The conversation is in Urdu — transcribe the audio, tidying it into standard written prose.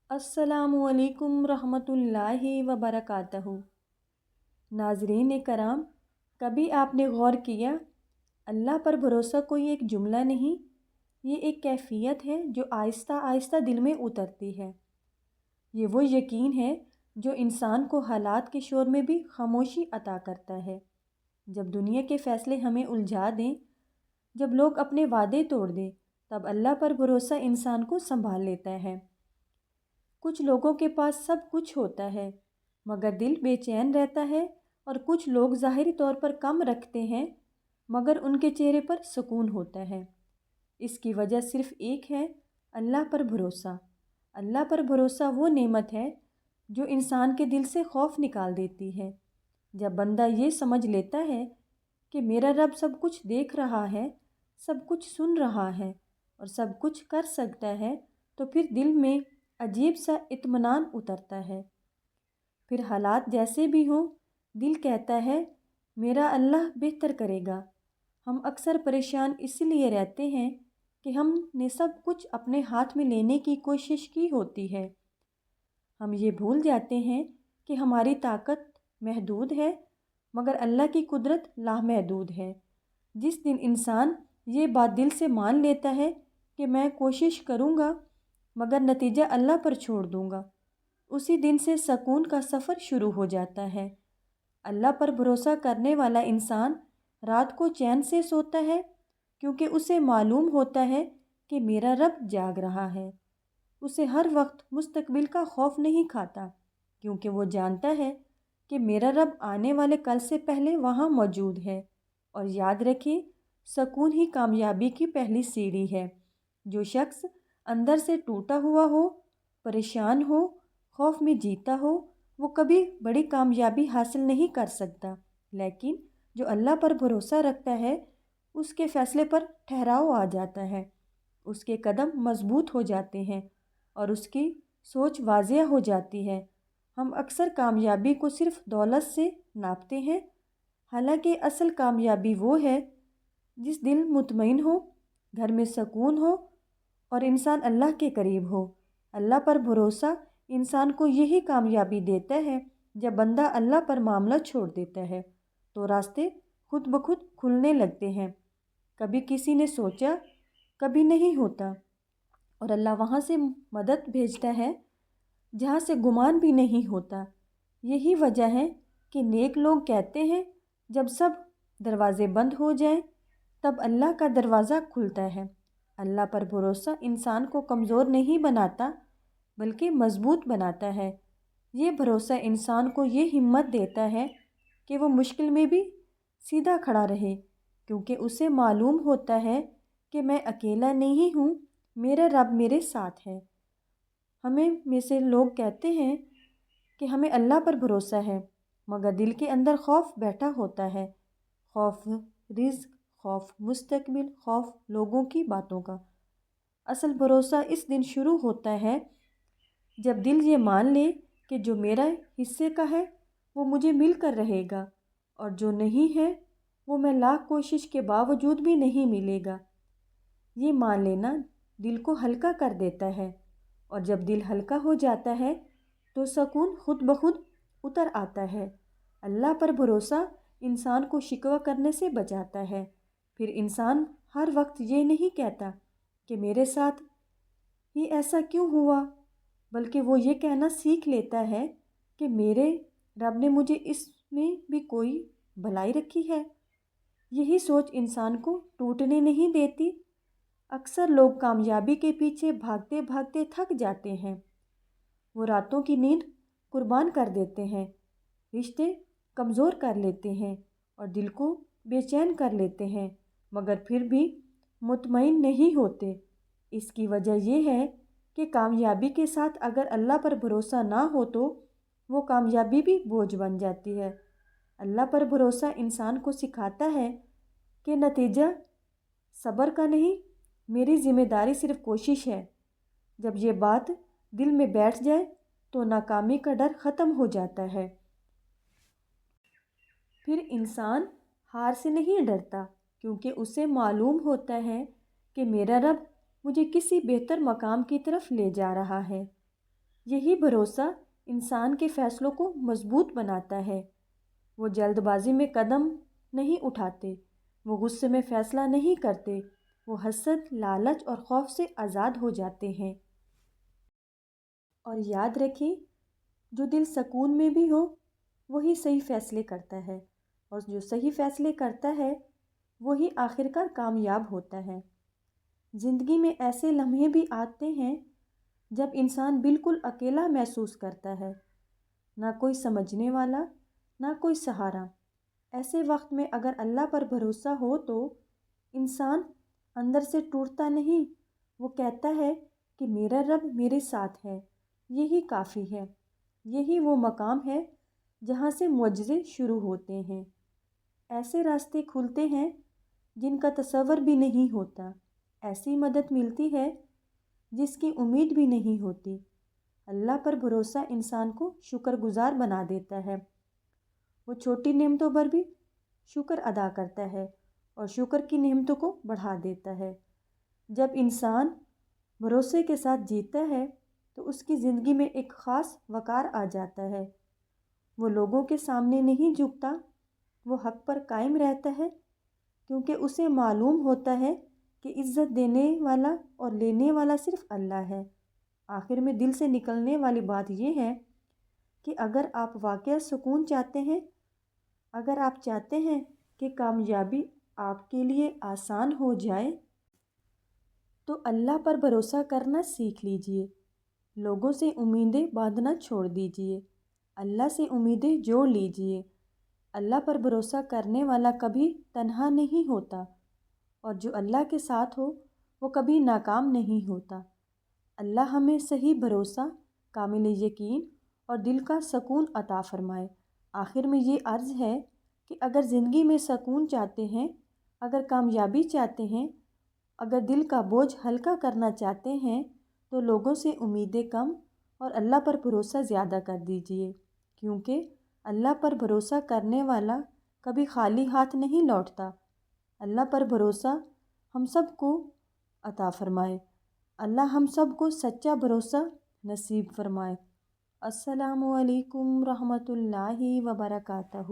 السلام علیکم رحمۃ اللہ وبرکاتہ۔ ناظرین کرام، کبھی آپ نے غور کیا اللہ پر بھروسہ کوئی ایک جملہ نہیں، یہ ایک کیفیت ہے جو آہستہ آہستہ دل میں اترتی ہے۔ یہ وہ یقین ہے جو انسان کو حالات کے شور میں بھی خاموشی عطا کرتا ہے۔ جب دنیا کے فیصلے ہمیں الجھا دیں، جب لوگ اپنے وعدے توڑ دیں، تب اللہ پر بھروسہ انسان کو سنبھال لیتا ہے۔ کچھ لوگوں کے پاس سب کچھ ہوتا ہے مگر دل بے چین رہتا ہے، اور کچھ لوگ ظاہری طور پر کم رکھتے ہیں مگر ان کے چہرے پر سکون ہوتا ہے۔ اس کی وجہ صرف ایک ہے، اللہ پر بھروسہ۔ اللہ پر بھروسہ وہ نعمت ہے جو انسان کے دل سے خوف نکال دیتی ہے۔ جب بندہ یہ سمجھ لیتا ہے کہ میرا رب سب کچھ دیکھ رہا ہے، سب کچھ سن رہا ہے اور سب کچھ کر سکتا ہے، تو پھر دل میں عجیب سا اطمینان اترتا ہے۔ پھر حالات جیسے بھی ہوں، دل کہتا ہے میرا اللہ بہتر کرے گا۔ ہم اکثر پریشان اس لیے رہتے ہیں کہ ہم نے سب کچھ اپنے ہاتھ میں لینے کی کوشش کی ہوتی ہے۔ ہم یہ بھول جاتے ہیں کہ ہماری طاقت محدود ہے مگر اللہ کی قدرت لامحدود ہے۔ جس دن انسان یہ بات دل سے مان لیتا ہے کہ میں کوشش کروں گا مگر نتیجہ اللہ پر چھوڑ دوں گا، اسی دن سے سکون کا سفر شروع ہو جاتا ہے۔ اللہ پر بھروسہ کرنے والا انسان رات کو چین سے سوتا ہے کیونکہ اسے معلوم ہوتا ہے کہ میرا رب جاگ رہا ہے۔ اسے ہر وقت مستقبل کا خوف نہیں کھاتا کیونکہ وہ جانتا ہے کہ میرا رب آنے والے کل سے پہلے وہاں موجود ہے۔ اور یاد رکھیں، سکون ہی کامیابی کی پہلی سیڑھی ہے۔ جو شخص اندر سے ٹوٹا ہوا ہو، پریشان ہو، خوف میں جیتا ہو، وہ کبھی بڑی کامیابی حاصل نہیں کر سکتا۔ لیکن جو اللہ پر بھروسہ رکھتا ہے، اس کے فیصلے پر ٹھہراؤ آ جاتا ہے، اس کے قدم مضبوط ہو جاتے ہیں اور اس کی سوچ واضح ہو جاتی ہے۔ ہم اکثر کامیابی کو صرف دولت سے ناپتے ہیں، حالانکہ اصل کامیابی وہ ہے جس دل مطمئن ہو، گھر میں سکون ہو اور انسان اللہ کے قریب ہو۔ اللہ پر بھروسہ انسان کو یہی کامیابی دیتا ہے۔ جب بندہ اللہ پر معاملہ چھوڑ دیتا ہے تو راستے خود بخود کھلنے لگتے ہیں۔ کبھی کسی نے سوچا، کبھی نہیں ہوتا، اور اللہ وہاں سے مدد بھیجتا ہے جہاں سے گمان بھی نہیں ہوتا۔ یہی وجہ ہے کہ نیک لوگ کہتے ہیں جب سب دروازے بند ہو جائیں تب اللہ کا دروازہ کھلتا ہے۔ اللہ پر بھروسہ انسان کو کمزور نہیں بناتا بلکہ مضبوط بناتا ہے۔ یہ بھروسہ انسان کو یہ ہمت دیتا ہے کہ وہ مشکل میں بھی سیدھا کھڑا رہے، کیونکہ اسے معلوم ہوتا ہے کہ میں اکیلا نہیں ہوں، میرا رب میرے ساتھ ہے۔ ہمیں میں سے لوگ کہتے ہیں کہ ہمیں اللہ پر بھروسہ ہے مگر دل کے اندر خوف بیٹھا ہوتا ہے، خوف رزق، خوف مستقبل، خوف لوگوں کی باتوں کا۔ اصل بھروسہ اس دن شروع ہوتا ہے جب دل یہ مان لے کہ جو میرا حصے کا ہے وہ مجھے مل کر رہے گا، اور جو نہیں ہے وہ میں لاکھ کوشش کے باوجود بھی نہیں ملے گا۔ یہ مان لینا دل کو ہلکا کر دیتا ہے، اور جب دل ہلکا ہو جاتا ہے تو سکون خود بخود اتر آتا ہے۔ اللہ پر بھروسہ انسان کو شکوہ کرنے سے بچاتا ہے۔ پھر انسان ہر وقت یہ نہیں کہتا کہ میرے ساتھ ہی ایسا کیوں ہوا، بلکہ وہ یہ کہنا سیکھ لیتا ہے کہ میرے رب نے مجھے اس میں بھی کوئی بھلائی رکھی ہے۔ یہی سوچ انسان کو ٹوٹنے نہیں دیتی۔ اکثر لوگ کامیابی کے پیچھے بھاگتے بھاگتے تھک جاتے ہیں، وہ راتوں کی نیند قربان کر دیتے ہیں، رشتے کمزور کر لیتے ہیں اور دل کو بے چین کر لیتے ہیں، مگر پھر بھی مطمئن نہیں ہوتے۔ اس کی وجہ یہ ہے کہ کامیابی کے ساتھ اگر اللہ پر بھروسہ نہ ہو تو وہ کامیابی بھی بوجھ بن جاتی ہے۔ اللہ پر بھروسہ انسان کو سکھاتا ہے کہ نتیجہ صبر کا نہیں، میری ذمہ داری صرف کوشش ہے۔ جب یہ بات دل میں بیٹھ جائے تو ناکامی کا ڈر ختم ہو جاتا ہے۔ پھر انسان ہار سے نہیں ڈرتا کیونکہ اسے معلوم ہوتا ہے کہ میرا رب مجھے کسی بہتر مقام کی طرف لے جا رہا ہے۔ یہی بھروسہ انسان کے فیصلوں کو مضبوط بناتا ہے۔ وہ جلد بازی میں قدم نہیں اٹھاتے، وہ غصے میں فیصلہ نہیں کرتے، وہ حسد، لالچ اور خوف سے آزاد ہو جاتے ہیں۔ اور یاد رکھیں، جو دل سکون میں بھی ہو وہی صحیح فیصلے کرتا ہے، اور جو صحیح فیصلے کرتا ہے وہی آخر کار کامیاب ہوتا ہے۔ زندگی میں ایسے لمحے بھی آتے ہیں جب انسان بالکل اکیلا محسوس کرتا ہے، نہ کوئی سمجھنے والا، نہ کوئی سہارا۔ ایسے وقت میں اگر اللہ پر بھروسہ ہو تو انسان اندر سے ٹوٹتا نہیں، وہ کہتا ہے کہ میرا رب میرے ساتھ ہے، یہی کافی ہے۔ یہی وہ مقام ہے جہاں سے معجزے شروع ہوتے ہیں، ایسے راستے کھلتے ہیں جن کا تصور بھی نہیں ہوتا، ایسی مدد ملتی ہے جس کی امید بھی نہیں ہوتی۔ اللہ پر بھروسہ انسان کو شکر گزار بنا دیتا ہے، وہ چھوٹی نعمتوں پر بھی شکر ادا کرتا ہے اور شکر کی نعمتوں کو بڑھا دیتا ہے۔ جب انسان بھروسے کے ساتھ جیتا ہے تو اس کی زندگی میں ایک خاص وقار آ جاتا ہے۔ وہ لوگوں کے سامنے نہیں جھکتا، وہ حق پر قائم رہتا ہے، کیونکہ اسے معلوم ہوتا ہے کہ عزت دینے والا اور لینے والا صرف اللہ ہے۔ آخر میں دل سے نکلنے والی بات یہ ہے کہ اگر آپ واقعہ سکون چاہتے ہیں، اگر آپ چاہتے ہیں کہ کامیابی آپ کے لیے آسان ہو جائے، تو اللہ پر بھروسہ کرنا سیکھ لیجئے۔ لوگوں سے امیدیں باندھنا چھوڑ دیجئے، اللہ سے امیدیں جوڑ لیجئے۔ اللہ پر بھروسہ کرنے والا کبھی تنہا نہیں ہوتا، اور جو اللہ کے ساتھ ہو وہ کبھی ناکام نہیں ہوتا۔ اللہ ہمیں صحیح بھروسہ، کامل یقین اور دل کا سکون عطا فرمائے۔ آخر میں یہ عرض ہے کہ اگر زندگی میں سکون چاہتے ہیں، اگر کامیابی چاہتے ہیں، اگر دل کا بوجھ ہلکا کرنا چاہتے ہیں تو لوگوں سے امیدیں کم اور اللہ پر بھروسہ زیادہ کر دیجئے، کیونکہ اللہ پر بھروسہ کرنے والا کبھی خالی ہاتھ نہیں لوٹتا۔ اللہ پر بھروسہ ہم سب کو عطا فرمائے۔ اللہ ہم سب کو سچا بھروسہ نصیب فرمائے۔ السلام علیکم ورحمۃ اللہ وبرکاتہ۔